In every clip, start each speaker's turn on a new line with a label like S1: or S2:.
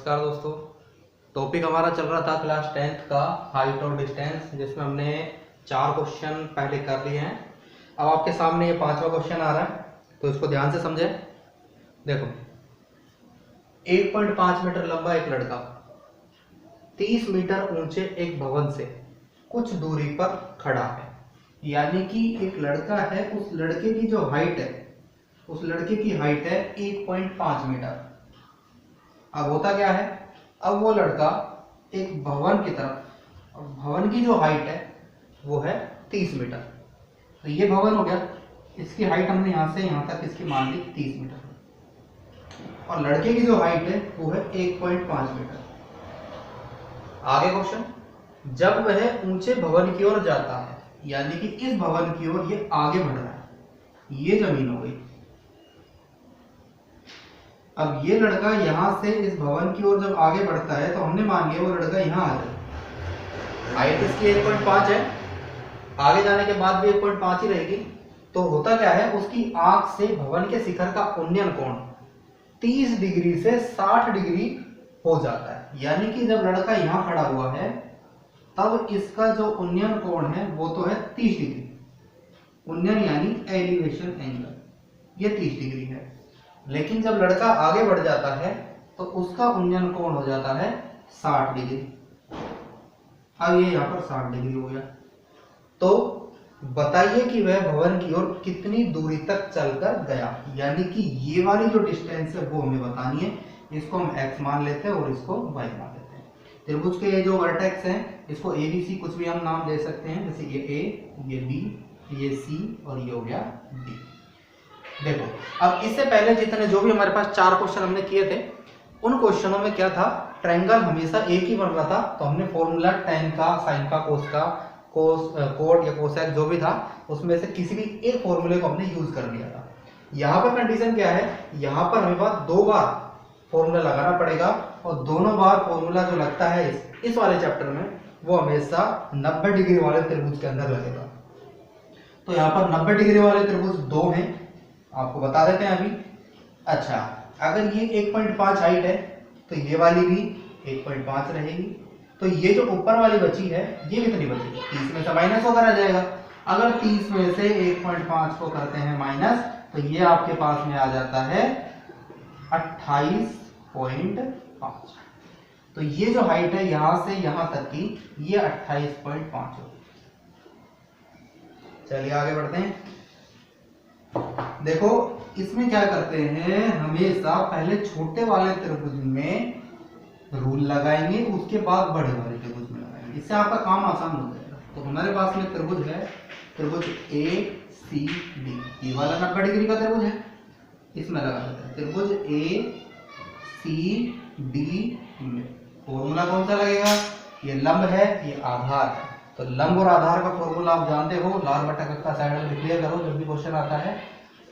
S1: नमस्कार दोस्तों। टॉपिक हमारा चल रहा था क्लास 10th का हाइट और डिस्टेंस, जिसमें हमने 4 क्वेश्चन पहले कर लिए हैं। अब आपके सामने ये 5वां क्वेश्चन आ रहा है, तो इसको ध्यान से समझें। देखो, 1.5 मीटर लंबा एक लड़का 30 मीटर ऊंचे एक भवन से कुछ दूरी पर खड़ा है। यानी कि एक लड़का है, उस लड़के की जो हाइट है, उस लड़के की हाइट है 1.5 मीटर। अब होता क्या है, अब वो लड़का एक भवन की तरफ, और भवन की जो हाइट है वो है 30 मीटर। तो ये भवन हो गया, इसकी हाइट हमने यहां से यहां तक इसकी मान ली 30 मीटर, और लड़के की जो हाइट है वो है 1.5 मीटर। आगे क्वेश्चन, जब वह ऊंचे भवन की ओर जाता है, यानी कि इस भवन की ओर ये आगे बढ़ रहा है, ये जमीन हो गई। अब ये लड़का यहां से इस भवन की ओर जब आगे बढ़ता है, तो हमने मान लिया वो लड़का यहां आ जाए। हाइट इसकी 1.5 है, आगे जाने के बाद भी 1.5 ही रहेगी। तो होता क्या है, उसकी आंख से भवन के शिखर का उन्नयन कोण 30 डिग्री से 60 डिग्री हो जाता है। यानी कि जब लड़का यहां खड़ा हुआ है, तब इसका जो उन्नयन कोण है वो तो है 30 डिग्री। उन्नयन यानी एलिवेशन एंगल, ये 30 डिग्री है। लेकिन जब लड़का आगे बढ़ जाता है तो उसका उन्नयन कोण हो जाता है 60 डिग्री। अब ये यहाँ पर 60 डिग्री हो गया। तो बताइए कि वह भवन की ओर कितनी दूरी तक चलकर गया। यानी कि ये वाली जो डिस्टेंस है वो हमें बतानी है। इसको हम x मान लेते हैं और इसको y मान लेते हैं। त्रिभुज के ये जो वर्टेक्स हैं, इसको ए बी सी कुछ भी हम नाम दे सकते हैं। जैसे ये a, ये b, ये c और ये हो गया d। देखो, अब इससे पहले जितने जो भी हमारे पास 4 क्वेश्चन हमने किए थे, उन क्वेश्चनों में क्या था, ट्रायंगल हमेशा एक ही बन रहा था। तो हमने फॉर्मूला tan का, sin का, cos का, कोड या कोसेक जो भी था, उसमें से किसी भी एक फॉर्मूले को हमने यूज कर लिया था। यहाँ पर कंडीशन क्या है, यहाँ पर हमें पास 2 बार फॉर्मूला लगाना पड़ेगा, और दोनों बार फॉर्मूला जो लगता है इस वाले चैप्टर में, वो हमेशा 90 डिग्री वाले त्रिभुज के अंदर लगेगा। तो यहाँ पर 90 डिग्री वाले त्रिभुज 2 हैं, आपको बता देते हैं अभी। अच्छा, अगर ये 1.5 हाइट है, तो ये वाली भी 1.5 रहेगी। तो ये जो ऊपर वाली बची है, ये कितनी बची? 30 में से माइनस होकर आ जाएगा। अगर 30 में से 1.5 को करते हैं माइनस, तो ये आपके पास में आ जाता है 28.5। तो ये जो हाइट है यहां से यहां तक की, ये 28.5 होगी। चलिए आगे बढ़ते हैं। देखो, इसमें क्या करते हैं, हमेशा पहले छोटे वाले त्रिभुज में रूल लगाएंगे, उसके बाद बड़े वाले त्रिभुज में लगाएंगे। इससे आपका काम आसान हो जाएगा। तो हमारे पास में त्रिभुज है, त्रिभुज ए सी डी, ये वाला 90 डिग्री का त्रिभुज है, इसमें लगा देते हैं। त्रिभुज ए सी डी में फॉर्मूला कौन सा लगेगा, ये लंब है, ये आधार है। तो लंब और आधार का फॉर्मूला आप जानते हो, लाल बटा कक्का साइड में क्लियर करो जब भी क्वेश्चन आता है।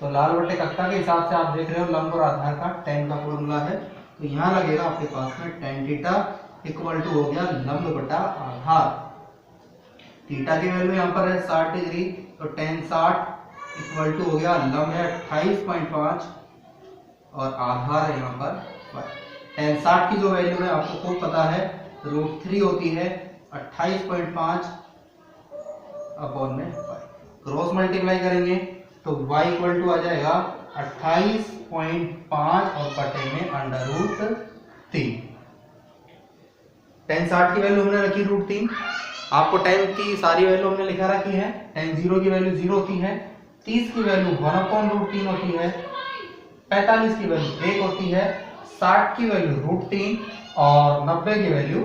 S1: तो लाल बटे कक्का के हिसाब से आप देख रहे हो, लंब और आधार का tan का फॉर्मूला है। तो यहाँ लगेगा आपके पास में tan थीटा इक्वल टू हो गया लंब बटा आधार। थीटा की वैल्यू यहाँ पर है 60 डिग्री, तो tan 60 इक्वल टू हो गया, लंब है 28.5 और आधार है यहाँ पर 5। tan 60 की जो वैल्यू है आपको खूब पता है, √3 होती है 28.5 अपॉन में 5। क्रॉस मल्टीप्लाई करेंगे तो y इक्वल टू आ जाएगा 28.5 और बटे में √3। tan 60 की वैल्यू हमने रखी √3। आपको tan की सारी वैल्यू हमने लिखा रखी है। tan 0 की वैल्यू 0 होती है, 30 की वैल्यू 1/√3 होती है, 45 की वैल्यू 1 होती है, 60 की वैल्यू √3 और 90 की वैल्यू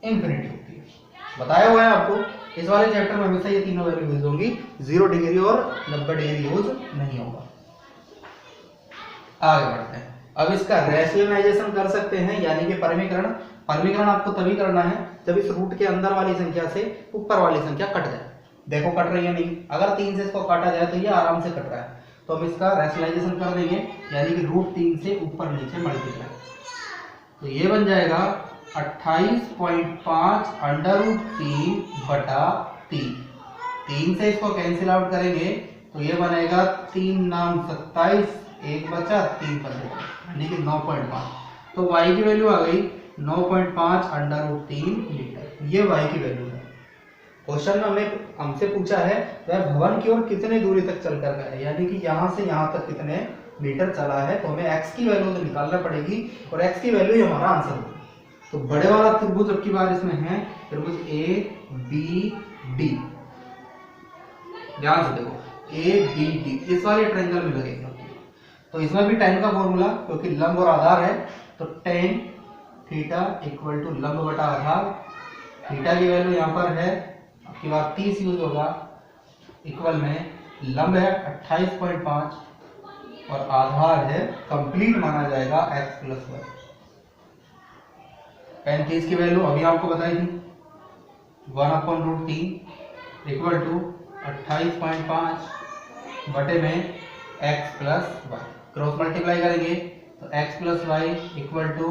S1: इंफिनिटी होती है। बताया हुआ है आपको। इस वाले चैप्टर में हमेशा ये तीनों वैल्यू यूज होंगी, 0 डिग्री और 90 डिग्री यूज नहीं होगा। आगे बढ़ते हैं। अब इसका रैशनलाइजेशन कर सकते हैं, यानी कि परमीकरण। परमीकरण आपको तभी करना है जब इस रूट के अंदर वाली संख्या से ऊपर वाली संख्या कट जाए। देखो कट रही है नहीं, अगर 3 से इसको काटा जाए तो ये आराम से कट रहा है। तो हम इसका रैशनलाइजेशन कर देंगे, यानी कि √3 से ऊपर नीचे मल्टीप्लाई। तो ये बन जाएगा 28.5 √3 बटा 3। 3 से इसको कैंसिल आउट करेंगे तो ये बनेगा 3 9 27, 1 बचा 3 पर, यानी कि 9.5। तो y की वैल्यू आ गई 9.5 √3 मीटर। ये y की वैल्यू है। क्वेश्चन में हमसे पूछा है वह भवन की ओर कितने दूरी तक चलकर गया है, यानी कि यहाँ से यहाँ तक कितने मीटर चला है। तो हमें x की वैल्यू तो निकालना पड़ेगी और x की वैल्यू ही हमारा आंसर होगा। तो बड़े वाला त्रिभुज अब की बार इसमें है त्रिभुज ABD। ध्यान से देखो ABD इस वाले ट्रायंगल में लगेगा। तो इसमें भी tan का फॉर्मूला, क्योंकि लंब और आधार है तो tan थीटा इक्वल टू लंब बटा आधार। थीटा की वैल्यू यहाँ पर है आपकी बार 30 यूज होगा, इक्वल में लंब है 28.5 और आधार है कंप्लीट माना जाएगा x प्लस वाई। tan 30 की वैल्यू अभी आपको बताई थी 1/√3 इक्वल टू 28.5 बटे में x plus y. Cross multiply करेंगे तो x plus y equal to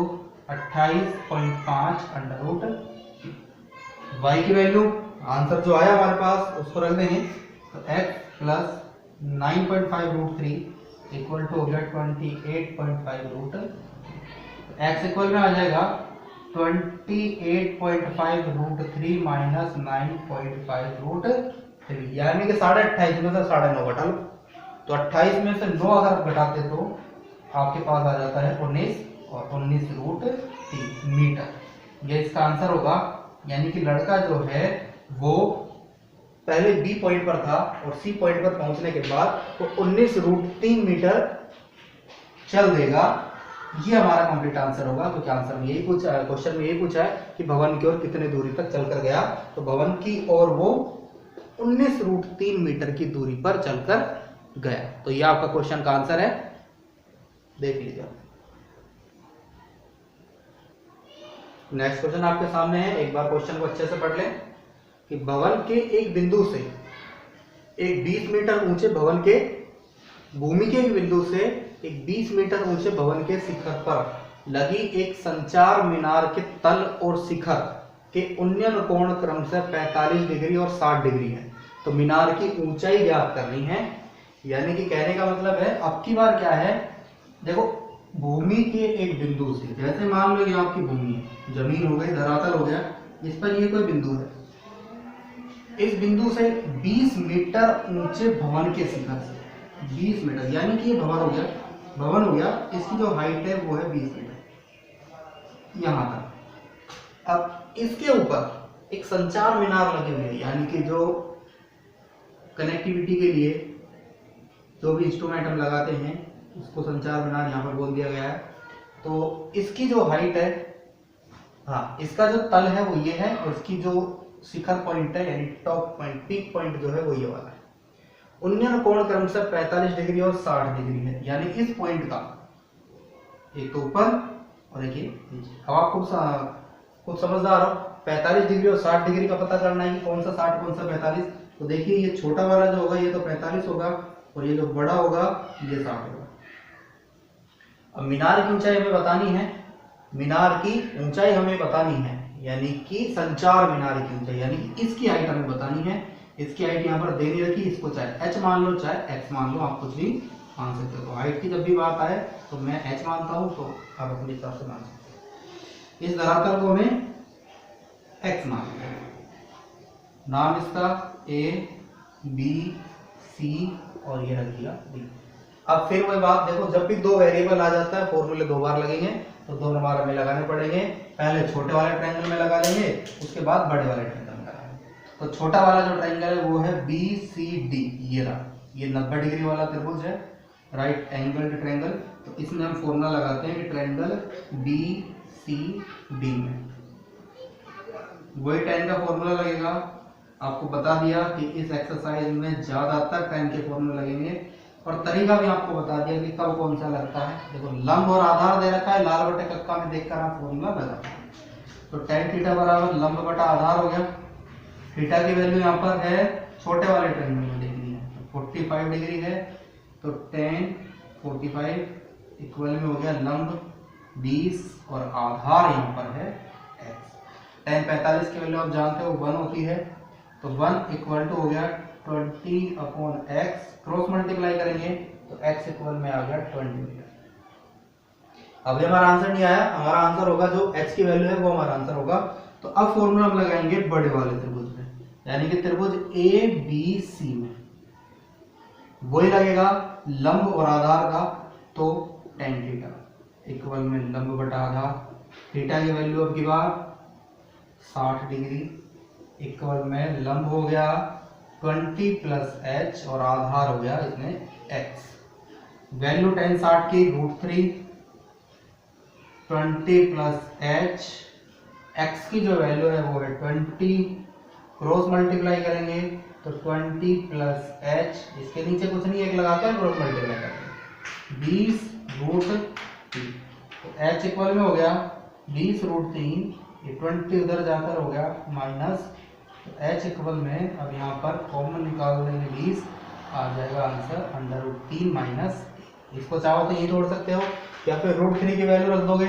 S1: 28.5 √3। y की वैल्यू आंसर जो आया हमारे पास उसको रख देंगे तो x प्लस 9.5 √3 इक्वल टू हो गया 28.5 x इक्वल में आ जाएगा 28.5 √3 माइनस 9.5 √3, यानी कि 28.5 में से 9.5 घटा लो। तो 28 में से 9 अगर आप घटाते तो आपके पास आ जाता है 19 और 19 √3 मीटर। ये इसका आंसर होगा। यानी कि लड़का जो है वो पहले बी पॉइंट पर था और सी पॉइंट पर पहुंचने के बाद वो 19 √3 मीटर चल देगा। ये हमारा कंप्लीट आंसर होगा, क्योंकि आंसर में यही पूछा है, क्वेश्चन में यही पूछा है कि भवन की ओर कितने दूरी तक चलकर गया। तो भवन की ओर वो 19 √3 मीटर की दूरी पर चलकर गया। तो ये आपका क्वेश्चन का आंसर है, देख लीजिए। नेक्स्ट क्वेश्चन आपके सामने है, एक बार क्वेश्चन को अच्छे से पढ़ लें कि भवन के एक बिंदु से एक 20 मीटर ऊंचे भवन के भूमि के एक बिंदु से एक 20 मीटर ऊंचे भवन के शिखर पर लगी एक संचार मीनार के तल और शिखर के उन्नयन कोण क्रमशः 45 डिग्री और 60 डिग्री है। तो मीनार की ऊंचाई ज्ञात करनी है। यानी कि कहने का मतलब है अब की बार क्या है, देखो भूमि के एक बिंदु से, जैसे मान लो ये आपकी भूमि है, जमीन हो गई, धरातल हो गया, इस पर ये कोई बिंदु है, इस बिंदु से 20 मीटर ऊंचे भवन के शिखर से 20 मीटर, यानी कि ये भवन हो गया, इसकी जो हाइट है वो है 20 मीटर यहां तक। अब इसके ऊपर एक संचार मीनार लगे हुए हैं, यानी कि जो कनेक्टिविटी के लिए जो भी इंस्ट्रूमेंट हम लगाते हैं उसको संचार मीनार यहाँ पर बोल दिया गया है। तो इसकी जो हाइट है, हाँ, इसका जो तल है वो ये है और इसकी जो शिखर पॉइंट है यानी टॉप पॉइंट, पीक पॉइंट जो है वो ये वाला है। उन्नयन कोण क्रमशः 45 डिग्री और 60 डिग्री है, यानी इस पॉइंट का एक तो ऊपर और एक नीचे। अब आप खुद समझदार हो, 45 डिग्री और 60 डिग्री का पता करना है कि कौन सा 60 कौन सा 45। तो देखिए ये छोटा वाला जो होगा ये तो 45 होगा और ये जो बड़ा होगा ये 60 होगा। अब मीनार की ऊंचाई हमें बतानी है, मीनार की ऊंचाई हमें बतानी है, यानी कि संचार मीनार की ऊंचाई, यानी कि इसकी हाइट हमें बतानी है। इसकी हाइट यहाँ पर देनी रखी, इसको चाहे h मान लो चाहे x मान लो, आप कुछ भी मान सकते हो। तो हाइट की जब भी बात आए तो मैं h मानता हूँ, तो आप अपने हिसाब से मान सकते हो। इस धरातल को हमें x मानते हैं, नाम इसका a b c और ये रख दिया d। अब फिर वही बात देखो, जब भी दो वेरिएबल आ जाता है फॉर्मूले दो बार लगेंगे, तो दोनों बार हमें लगाने पड़ेंगे। पहले छोटे वाले ट्रायंगल में लगा लेंगे, उसके बाद बड़े वाले ट्रायंगल में लगाएंगे। तो छोटा वाला जो ट्रायंगल है वो है BCD, ये रहा, ये 90 डिग्री वाला त्रिभुज है, राइट एंगल्ड ट्रायंगल। तो इसमें हम फॉर्मूला लगाते हैं कि ट्रायंगल BCD में वही tan का फॉर्मूला लगेगा। आपको बता दिया कि इस एक्सरसाइज में ज्यादातर tan के फॉर्मूले लगेंगे और तरीका भी आपको बता दिया कि कब कौन सा लगता है। देखो लंब और आधार दे रखा है, लाल बटे कक्का में देखकर आप फॉर्मूला लगा। तो tan थीटा बराबर लंब बटा आधार हो गया। थीटा की वैल्यू यहाँ पर है छोटे वाले ट्रायंगल में देखनी है, 45 डिग्री है, तो tan 45 इक्वल में हो गया लंब 20 और आधार यहाँ पर है x। tan 45 की वैल्यू आप जानते हो 1 होती है, तो 1 इक्वल टू हो गया 20/x, क्रॉस मल्टीप्लाई करेंगे तो x इक्वल में आ गया 20 मीटर। अब ये हमारा आंसर नहीं आया, हमारा आंसर होगा जो h की वैल्यू है वो हमारा आंसर होगा। तो अब फॉर्मूला हम लगाएंगे बड़े वाले त्रिभुज में, यानी कि त्रिभुज ABC में वही लगेगा लंब और आधार का, तो tan थीटा इक्वल में लंब बटा आधार, थीटा की वैल्यू अब की बार 60 डिग्री इक्वल में लंब हो गया 20 प्लस h और आधार हो गया इसमें x। वैल्यू tan 60 की √3, 20 प्लस h, x की जो वैल्यू है वो है 20, क्रॉस मल्टीप्लाई करेंगे तो 20 प्लस h, इसके नीचे कुछ नहीं एक लगाते हैं क्रॉस मल्टीप्लाई करते हैं 20√3, तो h इक्वल में हो गया 20√3, ये 20 उधर जाकर हो गया माइनस, तो h इक्वल में अब यहाँ पर कॉमन निकाल देंगे 20, आ जाएगा आंसर √3 माइनस, इसको चाहो तो ये तोड़ सकते हो या फिर √3 की वैल्यू रख दोगे।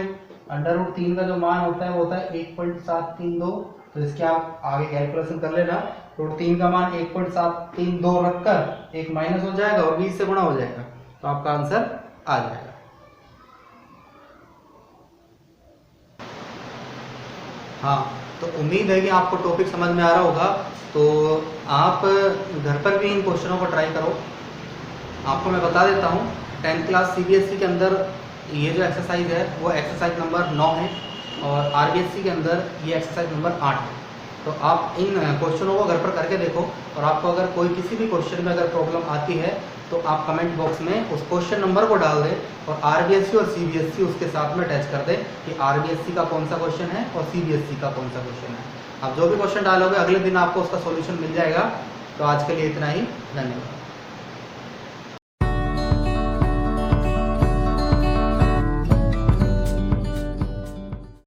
S1: √3 का जो मान होता है वो होता है 1.732, तो इसके आप आगे कैलकुलेशन कर लेना। √3 का मान 1.732 रखकर एक माइनस हो जाएगा और 20 से गुणा हो जाएगा, तो आपका आंसर आ जाएगा। हाँ, तो उम्मीद है कि आपको टॉपिक समझ में आ रहा होगा। तो आप घर पर भी इन क्वेश्चनों को ट्राई करो। आपको मैं बता देता हूँ 10th क्लास CBSE के अंदर ये जो एक्सरसाइज है वो एक्सरसाइज नंबर 9 है और RBSE के अंदर ये एक्सरसाइज नंबर 8 है। तो आप इन क्वेश्चनों को घर पर करके देखो, और आपको अगर कोई किसी भी क्वेश्चन में अगर प्रॉब्लम आती है तो आप कमेंट बॉक्स में उस क्वेश्चन नंबर को डाल दें और RBSE और CBSE उसके साथ में अटैच कर दें कि RBSE का कौन सा क्वेश्चन है और CBSE का कौन सा क्वेश्चन है। आप जो भी क्वेश्चन डालोगे अगले दिन आपको उसका सॉल्यूशन मिल जाएगा। तो आज के लिए इतना ही, धन्यवाद।